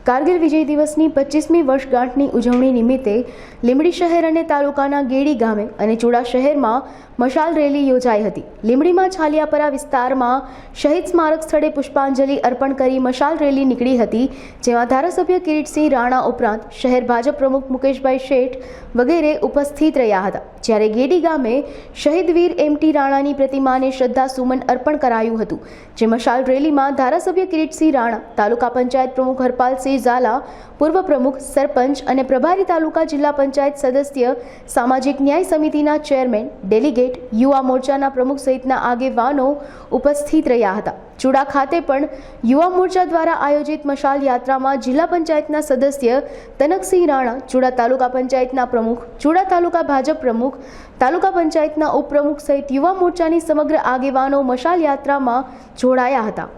કારગિલ વિજય દિવસની 25મી વર્ષગાંઠની ઉજવણી નિમિત્તે લીંબડી શહેર અને તાલુકાના ગેડી ગામે અને ચુડા શહેરમાં મશાલ રેલી યોજાઈ હતી। લીંબડીમાં છાલિયાપરા વિસ્તારમાં શહીદ સ્મારક સ્થળે પુષ્પાંજલિ અર્પણ કરી મશાલ રેલી નીકળી હતી, જેમાં ધારાસભ્ય કિરીટસિંહ રાણા ઉપરાંત શહેર ભાજપ પ્રમુખ મુકેશભાઈ શેઠ વગેરે ઉપસ્થિત રહ્યા હતા। જ્યારે ગેડી ગામે શહીદ વીર એમટી રાણાની પ્રતિમાને શ્રદ્ધા સુમન અર્પણ કરાયું હતું। જે મશાલ રેલીમાં ધારાસભ્ય કિરીટસિંહ રાણા, તાલુકા પંચાયત પ્રમુખ હરપાલસિંહ ઝાલા, પૂર્વ પ્રમુખ, સરપંચ અને પ્રભારી તાલુકા જિલ્લા પંચાયત સદસ્ય, સામાજિક ન્યાય સમિતિના ચેરમેન, ડેલિગેટ, યુવા મોરચાના પ્રમુખ સહિતના આગેવાનો ઉપસ્થિત રહ્યા હતા। ચુડા ખાતે પણ યુવા મોરચા દ્વારા આયોજિત મશાલ યાત્રામાં જિલ્લા પંચાયતના સદસ્ય તનકસિંહ રાણા, ચુડા તાલુકા પંચાયતના પ્રમુખ, ચુડા તાલુકા ભાજપ પ્રમુખ, તાલુકા પંચાયતના ઉપપ્રમુખ સહિત યુવા મોરચાની સમગ્ર આગેવાનો મશાલ યાત્રામાં જોડાયા હતા।